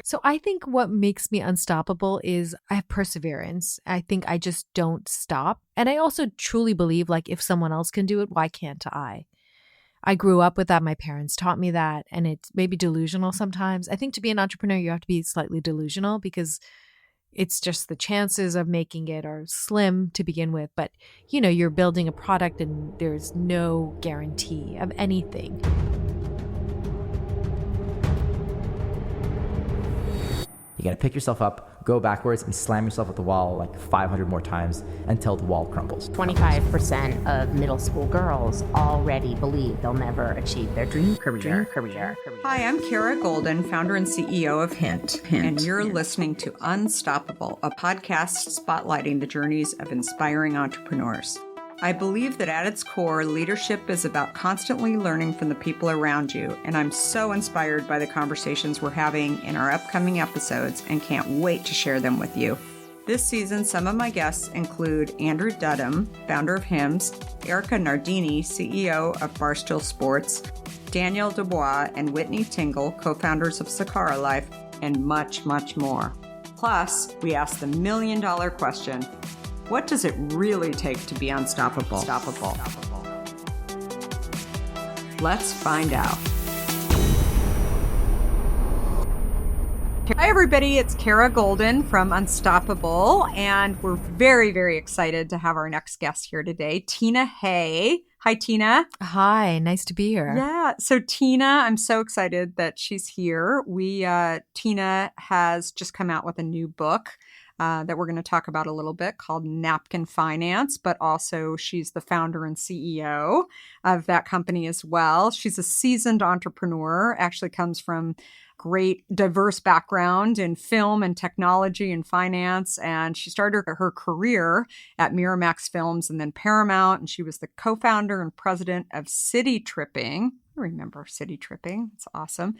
So I think what makes me unstoppable is I have perseverance. I think I just don't stop. And I also truly believe like if someone else can do it, why can't I? I grew up with that. My parents taught me that. And it's maybe delusional sometimes. I think to be an entrepreneur, you have to be slightly delusional because it's just the chances of making it are slim to begin with. But, you're building a product and there's no guarantee of anything. You got to pick yourself up, go backwards, and slam yourself at the wall like 500 more times until the wall crumbles. 25% of middle school girls already believe they'll never achieve their dream career. Hi, I'm Kara Goldin, founder and CEO of Hint, and you're listening to Unstoppable, a podcast spotlighting the journeys of inspiring entrepreneurs. I believe that at its core, leadership is about constantly learning from the people around you, and I'm so inspired by the conversations we're having in our upcoming episodes and can't wait to share them with you. This season, some of my guests include Andrew Dudham, founder of Hims, Erica Nardini, CEO of Barstool Sports, Danielle Dubois and Whitney Tingle, co-founders of Sakara Life, and much, much more. Plus, we ask the million-dollar question, what does it really take to be unstoppable? Let's find out. Hi, everybody. It's Kara Goldin from Unstoppable, and we're very, very excited to have our next guest here today, Tina Hay. Hi, Tina. Hi, nice to be here. Yeah. So Tina, I'm so excited that she's here. Tina has just come out with a new book that we're going to talk about a little bit called Napkin Finance, but also she's the founder and CEO of that company as well. She's a seasoned entrepreneur, actually comes from great diverse background in film and technology and finance. And she started her career at Miramax Films and then Paramount. And she was the co-founder and president of City Tripping. I remember City Tripping. It's awesome.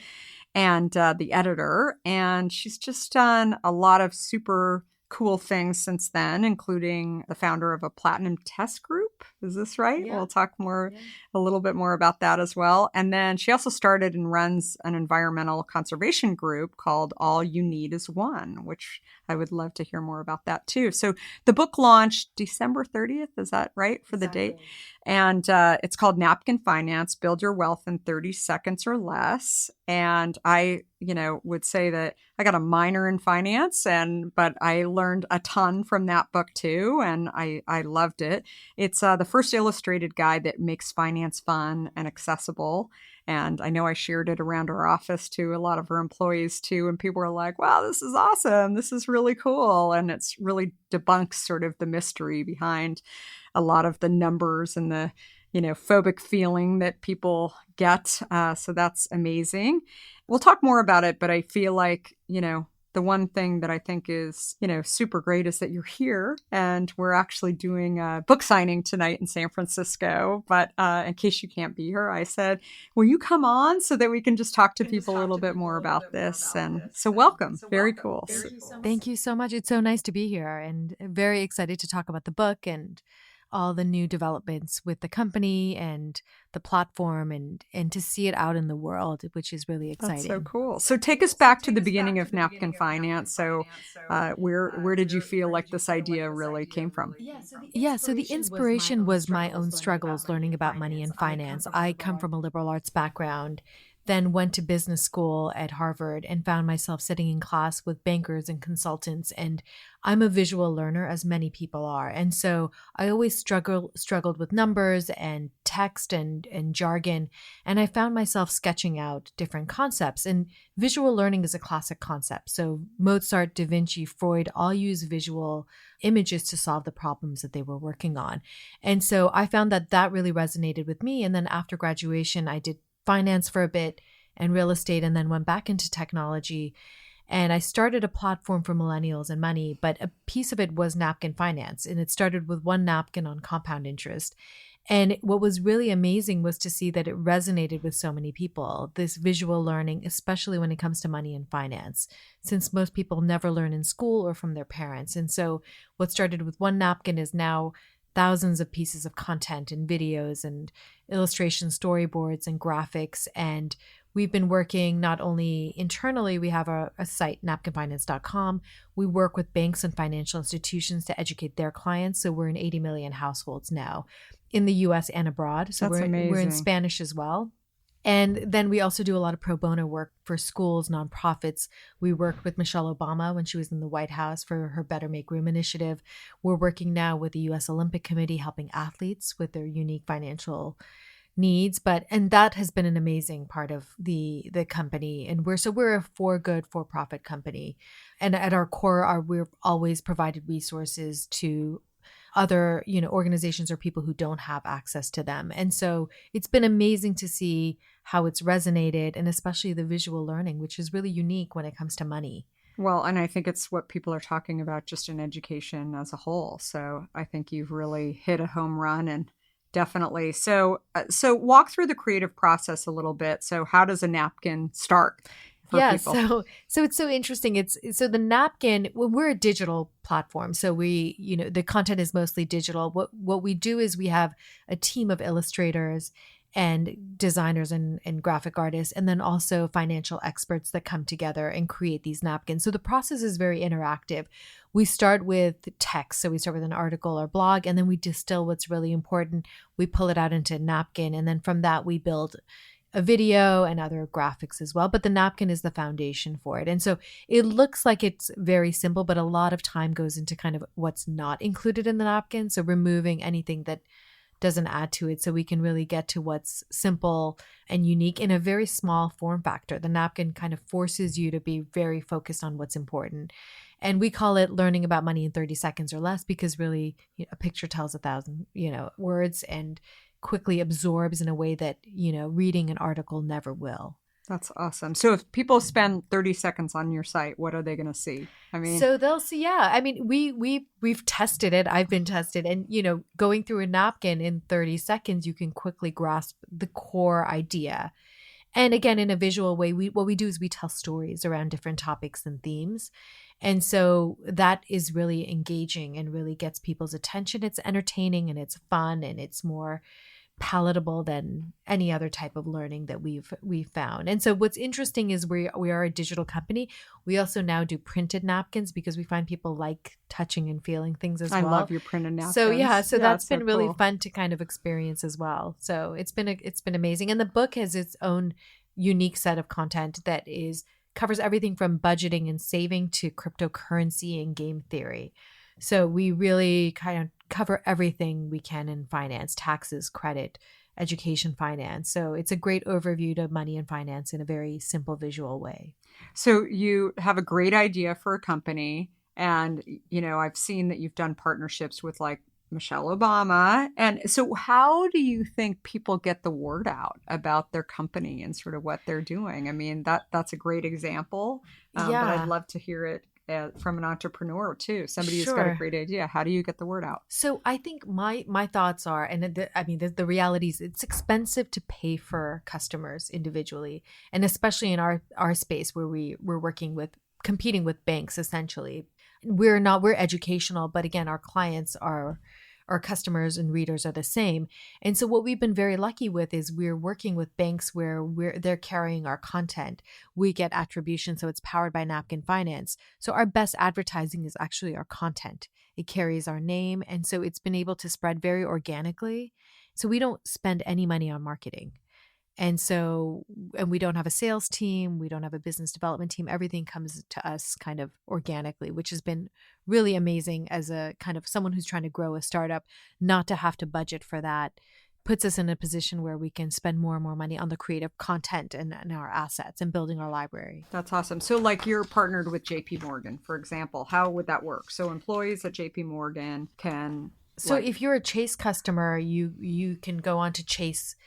And the editor. And she's just done a lot of super cool things since then, including the founder of a platinum test group. Is this right? Yeah. We'll talk a little bit more about that as well. And then she also started and runs an environmental conservation group called All You Need Is One, which I would love to hear more about that too. So the book launched December 30th. Is that right for the date? And it's called Napkin Finance, Build Your Wealth in 30 Seconds or Less. And I, would say that I got a minor in finance, but I learned a ton from that book too. And I loved it. It's the first illustrated guide that makes finance fun and accessible. And I know I shared it around our office to a lot of our employees too. And people were like, wow, this is awesome. This is really cool. And it's really debunks sort of the mystery behind a lot of the numbers and the, phobic feeling that people get. So that's amazing. We'll talk more about it, but I feel like, the one thing that I think is, super great is that you're here and we're actually doing a book signing tonight in San Francisco. But in case you can't be here, I said, will you come on so that we can just talk to people a little bit more about this? And so welcome. Very cool. Thank you so much. It's so nice to be here and very excited to talk about the book and all the new developments with the company and the platform and to see it out in the world, which is really exciting. That's so cool. So take us back to the beginning of Napkin Finance. So where did you feel like this idea really came from? So the inspiration was my own struggles learning about money and finance. I come from a liberal arts background, then went to business school at Harvard and found myself sitting in class with bankers and consultants. And I'm a visual learner, as many people are. And so I always struggled with numbers and text and jargon. And I found myself sketching out different concepts. And visual learning is a classic concept. So Mozart, Da Vinci, Freud all use visual images to solve the problems that they were working on. And so I found that really resonated with me. And then after graduation, I did finance for a bit and real estate, and then went back into technology. And I started a platform for millennials and money, but a piece of it was Napkin Finance. And it started with one napkin on compound interest. And what was really amazing was to see that it resonated with so many people, this visual learning, especially when it comes to money and finance, since most people never learn in school or from their parents. And so what started with one napkin is now thousands of pieces of content and videos and illustration storyboards and graphics. And we've been working not only internally, we have a site, napkinfinance.com. We work with banks and financial institutions to educate their clients. So we're in 80 million households now in the US and abroad. So That's we're in amazing. Spanish as well. And then we also do a lot of pro bono work for schools, nonprofits. We worked with Michelle Obama when she was in the White House for her Better Make Room initiative. We're working now with the U.S. Olympic Committee, helping athletes with their unique financial needs. And that has been an amazing part of the company. And we're a for good, for profit company. And at our core, we're always provided resources to other, organizations or people who don't have access to them. And so it's been amazing to see how it's resonated, and especially the visual learning, which is really unique when it comes to money. Well, and I think it's what people are talking about just in education as a whole. So I think you've really hit a home run, and definitely. So walk through the creative process a little bit. So how does a napkin start? People? So it's so interesting. So the napkin, well, we're a digital platform. So the content is mostly digital. What we do is we have a team of illustrators and designers and graphic artists, and then also financial experts that come together and create these napkins. So the process is very interactive. We start with text. So we start with an article or blog, and then we distill what's really important. We pull it out into a napkin, and then from that we build a video and other graphics as well. But the napkin is the foundation for it. And so it looks like it's very simple, but a lot of time goes into kind of what's not included in the napkin. So removing anything that doesn't add to it, so we can really get to what's simple and unique in a very small form factor. The napkin kind of forces you to be very focused on what's important. And we call it learning about money in 30 seconds or less, because really a picture tells 1,000, words, and quickly absorbs in a way that, reading an article never will. That's awesome. So if people spend 30 seconds on your site, what are they going to see? So they'll see, we've tested it. I've been tested, and, going through a napkin in 30 seconds, you can quickly grasp the core idea. And again, in a visual way, what we do is we tell stories around different topics and themes. And so that is really engaging and really gets people's attention. It's entertaining and it's fun and it's more palatable than any other type of learning that we've found. And so what's interesting is we are a digital company. We also now do printed napkins because we find people like touching and feeling things as well. I love your printed napkins. So that's been really fun to kind of experience as well. So it's been amazing. And the book has its own unique set of content that covers everything from budgeting and saving to cryptocurrency and game theory. So we really kind of cover everything we can in finance, taxes, credit, education, finance. So it's a great overview to money and finance in a very simple visual way. So you have a great idea for a company. And, I've seen that you've done partnerships with like Michelle Obama. And so how do you think people get the word out about their company and sort of what they're doing? That's a great example. But I'd love to hear it from an entrepreneur too, somebody who's got a great idea. How do you get the word out? So I think my thoughts are, and the reality is it's expensive to pay for customers individually, and especially in our space where we're competing with banks. Essentially, we're educational, but again, our clients are. Our customers and readers are the same. And so what we've been very lucky with is we're working with banks where they're carrying our content. We get attribution, so it's powered by Napkin Finance. So our best advertising is actually our content. It carries our name. And so it's been able to spread very organically. So we don't spend any money on marketing. And we don't have a sales team. We don't have a business development team. Everything comes to us kind of organically, which has been really amazing as a kind of someone who's trying to grow a startup, not to have to budget for that. Puts us in a position where we can spend more and more money on the creative content and our assets and building our library. That's awesome. So like you're partnered with JP Morgan, for example. How would that work? So employees at JP Morgan can... So if you're a Chase customer, you can go on to Chase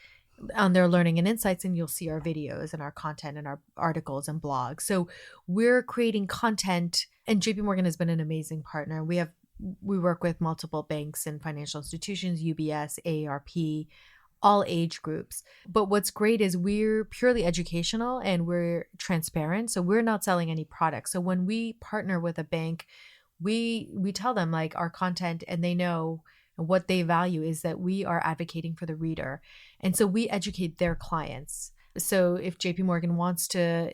on their learning and insights, and you'll see our videos and our content and our articles and blogs. So we're creating content, and JP Morgan has been an amazing partner. We work with multiple banks and financial institutions, UBS, AARP, all age groups. But what's great is we're purely educational and we're transparent. So we're not selling any products. So when we partner with a bank, we tell them like our content, and they know what they value is that we are advocating for the reader. And so we educate their clients So if JP Morgan wants to,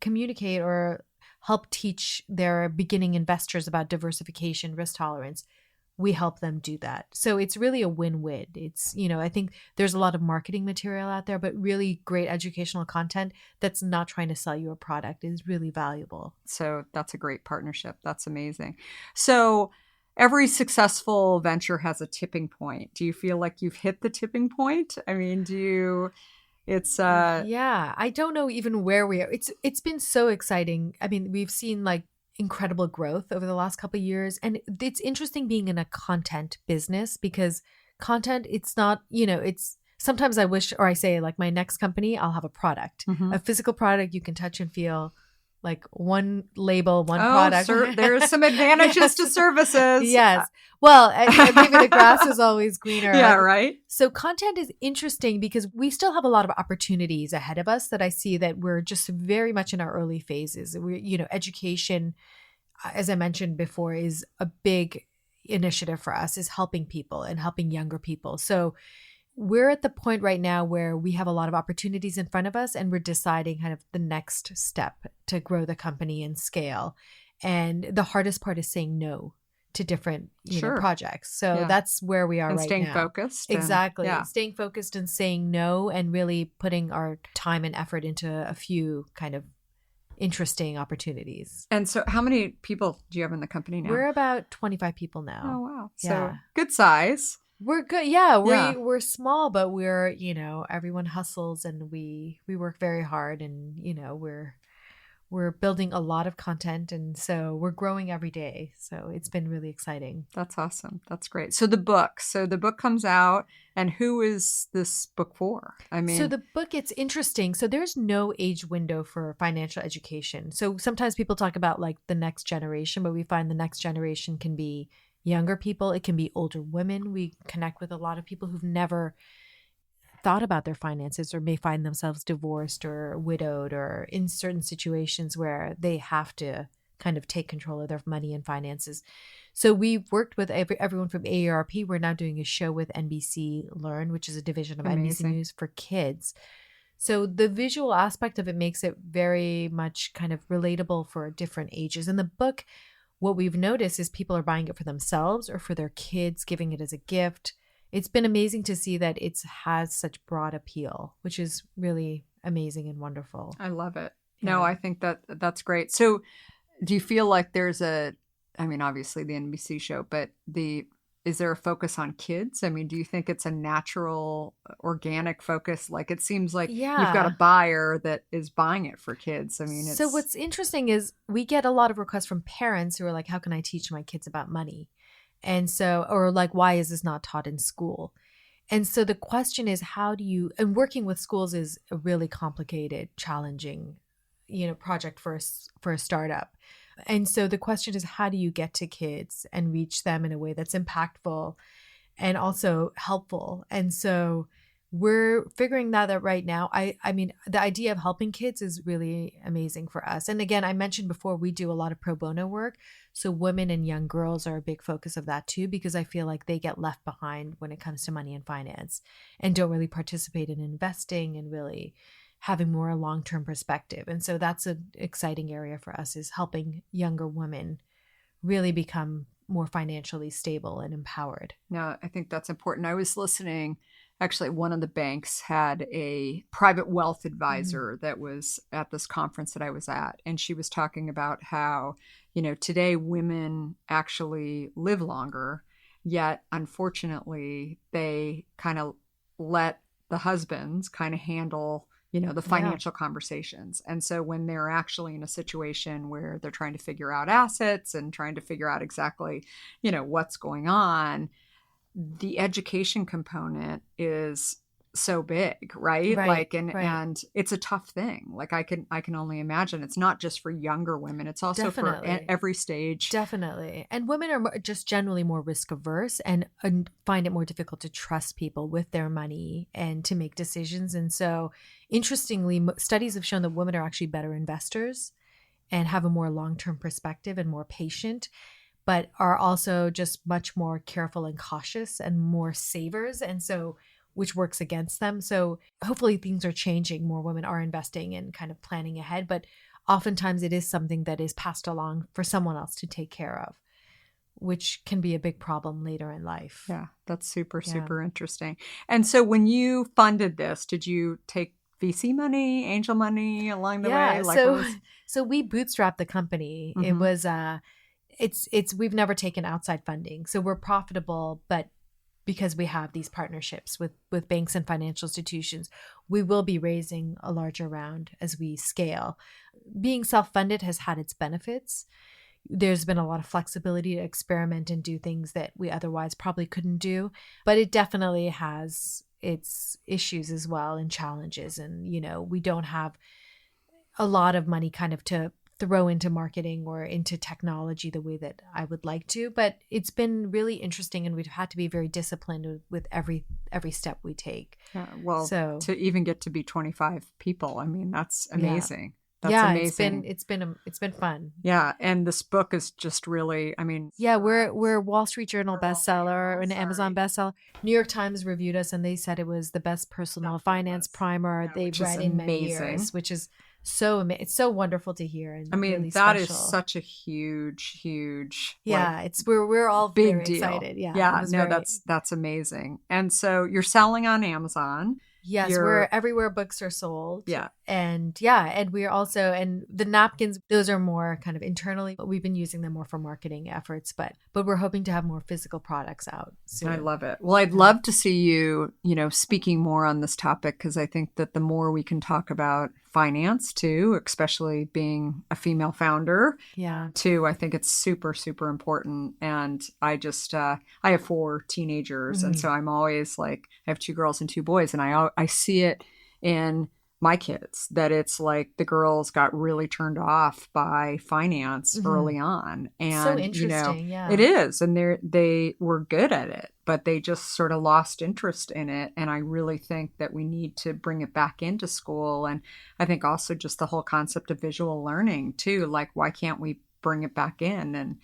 communicate or help teach their beginning investors about diversification, risk tolerance, we help them do that. So it's really a win-win. It's, I think there's a lot of marketing material out there, but really great educational content that's not trying to sell you a product is really valuable. So that's a great partnership. That's amazing. So every successful venture has a tipping point. Do you feel like you've hit the tipping point? I mean, Yeah, I don't know even where we are. It's been so exciting. I mean, we've seen like incredible growth over the last couple of years, and it's interesting being in a content business because content, it's not, it's sometimes I wish, or I say like my next company, I'll have a product, a physical product you can touch and feel, like one label, one product. There's some advantages to services. Yes. Well, and maybe the grass is always greener. Yeah, right. So content is interesting because we still have a lot of opportunities ahead of us that I see that we're just very much in our early phases. Education, as I mentioned before, is a big initiative for us, is helping people and helping younger people. So we're at the point right now where we have a lot of opportunities in front of us, and we're deciding kind of the next step to grow the company and scale. And the hardest part is saying no to different projects. So that's where we are and right staying now. Focused. Exactly. Staying focused and saying no, and really putting our time and effort into a few kind of interesting opportunities. And so how many people do you have in the company now? We're about 25 people now. Oh, wow. So good size. We're good. Yeah, we're small, but we're, everyone hustles and we work very hard, and, we're building a lot of content, and so we're growing every day. So it's been really exciting. That's awesome. That's great. So the book comes out, and who is this book for? I mean, so the book, it's interesting. So there's no age window for financial education. So sometimes people talk about like the next generation, but we find the next generation can be younger people. It can be older women. We connect with a lot of people who've never thought about their finances, or may find themselves divorced or widowed, or in certain situations where they have to kind of take control of their money and finances. So we've worked with everyone from AARP. We're now doing a show with NBC Learn, which is a division of NBC News for kids. So the visual aspect of it makes it very much kind of relatable for different ages. In the book, what we've noticed is people are buying it for themselves or for their kids, giving it as a gift. It's been amazing to see that it has such broad appeal, which is really amazing and wonderful. I love it. Yeah. No, I think that's great. So do you feel like there's obviously the NBC show, but is there a focus on kids? I mean, do you think it's a natural, organic focus? Like, it seems like you've got a buyer that is buying it for kids. I mean, so what's interesting is we get a lot of requests from parents who are like, how can I teach my kids about money? And so, or like, why is this not taught in school? And so the question is, and working with schools is a really complicated, challenging, project for a startup. And so the question is, how do you get to kids and reach them in a way that's impactful and also helpful? And so we're figuring that out right now. I mean, the idea of helping kids is really amazing for us. And again, I mentioned before, we do a lot of pro bono work. So women and young girls are a big focus of that too, because I feel like they get left behind when it comes to money and finance and don't really participate in investing and really having more a long-term perspective. And so that's an exciting area for us, is helping younger women really become more financially stable and empowered. No, I think that's important. I was listening. Actually, one of the banks had a private wealth advisor that was at this conference that I was at. And she was talking about how, today women actually live longer, yet unfortunately, they kind of let the husbands kind of handle, the financial conversations. And so when they're actually in a situation where they're trying to figure out assets and trying to figure out exactly, what's going on, the education component is so big, right? And it's a tough thing. Like I can only imagine it's not just for younger women. It's also for every stage. Definitely. And women are just generally more risk averse and find it more difficult to trust people with their money and to make decisions. And so interestingly, studies have shown that women are actually better investors and have a more long-term perspective and more patient, but are also just much more careful and cautious and more savers. And so which works against them. So hopefully things are changing. More women are investing and kind of planning ahead, but oftentimes it is something that is passed along for someone else to take care of, which can be a big problem later in life. Yeah, that's super interesting. And so when you funded this, did you take VC money, angel money along the way? So we bootstrapped the company. It was we've never taken outside funding. So we're profitable, but because we have these partnerships with banks and financial institutions, we will be raising a larger round as we scale. Being self-funded has had its benefits. There's been a lot of flexibility to experiment and do things that we otherwise probably couldn't do, but it definitely has its issues as well and challenges. And, we don't have a lot of money kind of to throw into marketing or into technology the way that I would like to, but it's been really interesting, and we've had to be very disciplined with every step we take. Yeah, well, so to even get to be 25 people, I mean, that's amazing. That's amazing. It's been fun. Yeah, and this book is just really, I mean, we're Wall Street Journal bestseller, an Amazon bestseller. New York Times reviewed us, and they said it was the best personal finance primer they've read in many years, which is it's so wonderful to hear. And I mean, really that special. is such a huge we're all big very deal. Excited. That's amazing. And so you're selling on Amazon. Yes, we're everywhere books are sold. Yeah. And we're also, and the napkins, those are more kind of internally, but we've been using them more for marketing efforts, but we're hoping to have more physical products out soon. I love it. Well, I'd love to see you, speaking more on this topic, because I think that the more we can talk about finance too, especially being a female founder too, I think it's super, super important. And I just, I have 4 teenagers. And so I'm always like, I have 2 girls and 2 boys. And I see it in my kids that it's like the girls got really turned off by finance early on. And, so interesting. it is. And they were good at it, but they just sort of lost interest in it. And I really think that we need to bring it back into school. And I think also just the whole concept of visual learning too. Like, why can't we bring it back in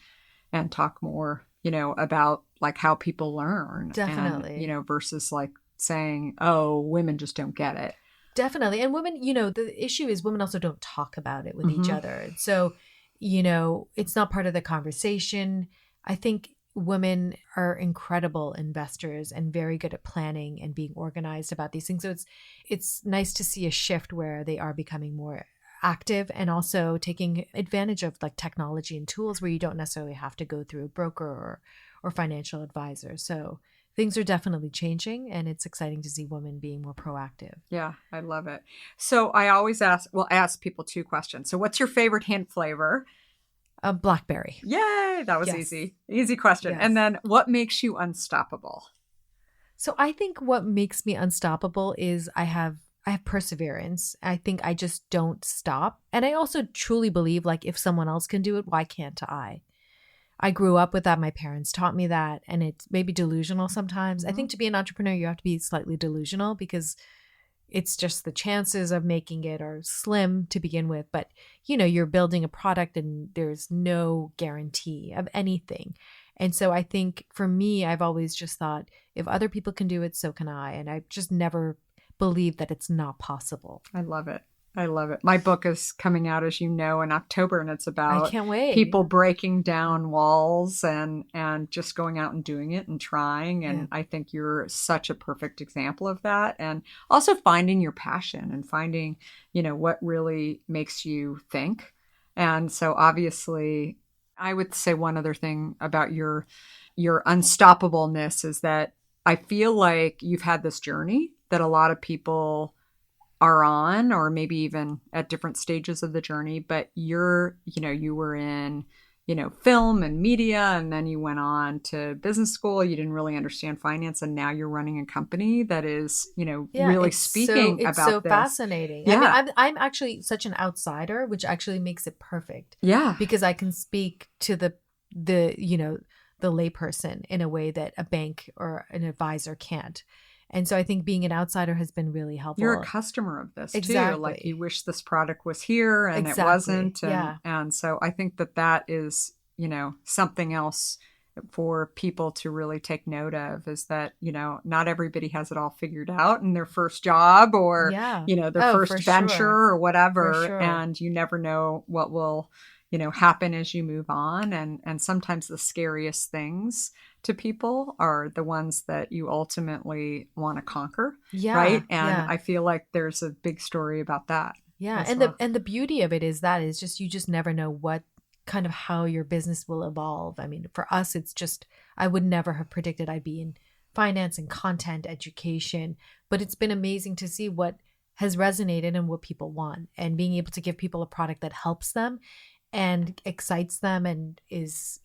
and talk more, about like how people learn? Definitely. And, versus like saying, oh, women just don't get it. Definitely. And women, the issue is women also don't talk about it with each other. So, it's not part of the conversation. I think women are incredible investors and very good at planning and being organized about these things. So it's nice to see a shift where they are becoming more active and also taking advantage of like technology and tools where you don't necessarily have to go through a broker or financial advisor. So things are definitely changing, and it's exciting to see women being more proactive. Yeah, I love it. So I always ask people 2 questions. So what's your favorite hint flavor? Blackberry. Yay, that was easy. Easy question. Yes. And then what makes you unstoppable? So I think what makes me unstoppable is I have perseverance. I think I just don't stop. And I also truly believe like if someone else can do it, why can't I? I grew up with that. My parents taught me that, and it's maybe delusional sometimes. I think to be an entrepreneur, you have to be slightly delusional because it's just the chances of making it are slim to begin with. But, you're building a product and there's no guarantee of anything. And so I think for me, I've always just thought if other people can do it, so can I. And I've just never believed that it's not possible. I love it. I love it. My book is coming out, as you know, in October, and it's about I can't wait. People breaking down walls and just going out and doing it and trying. And I think you're such a perfect example of that. And also finding your passion and finding, what really makes you think. And so obviously, I would say one other thing about your unstoppableness is that I feel like you've had this journey that a lot of people are on, or maybe even at different stages of the journey, but you were in, film and media, and then you went on to business school. You didn't really understand finance, and now you're running a company that is, really speaking about this. It's so fascinating. Yeah. I mean, I'm actually such an outsider, which actually makes it perfect. Yeah. Because I can speak to the layperson in a way that a bank or an advisor can't. And so I think being an outsider has been really helpful. You're a customer of this Exactly. too. Like you wish this product was here and Exactly. it wasn't. And, Yeah. and so I think that is, something else for people to really take note of is that, not everybody has it all figured out in their first job or, Yeah. their Oh, first for venture sure. or whatever. For sure. And you never know what will, happen as you move on. And sometimes the scariest things to people are the ones that you ultimately want to conquer. Yeah. Right. And Yeah. I feel like there's a big story about that. Yeah. as And well. the beauty of it is that is just, you just never know what kind of how your business will evolve. I mean, for us, it's just, I would never have predicted I'd be in finance and content education, but it's been amazing to see what has resonated and what people want, and being able to give people a product that helps them and excites them and is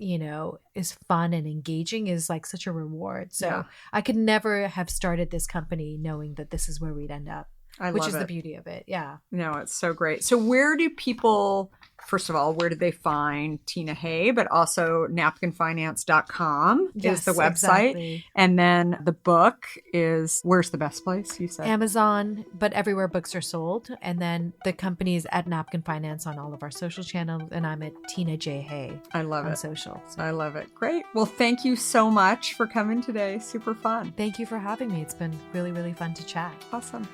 fun and engaging is like such a reward. So Yeah. I could never have started this company knowing that this is where we'd end up, which love is the it. beauty of it. Yeah. No, it's so great. So where do people, first of all, where do they find Tina Hay, but also napkinfinance.com is the website. Exactly. And then the book is, where's the best place, you said? Amazon, but everywhere books are sold. And then the company is at Napkin Finance on all of our social channels, and I'm at Tina J. Hay I love on it. social. So I love it. Great. Well, thank you so much for coming today. Super fun. thank you for having me. It's been really, really fun to chat. Awesome.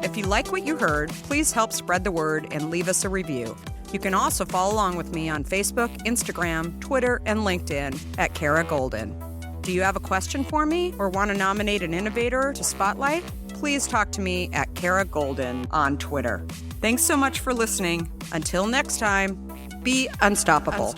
If you like what you heard, please help spread the word and leave us a review. You can also follow along with me on Facebook, Instagram, Twitter, and LinkedIn at Kara Goldin. Do you have a question for me or want to nominate an innovator to spotlight? Please talk to me at Kara Goldin on Twitter. Thanks so much for listening. Until next time, be unstoppable.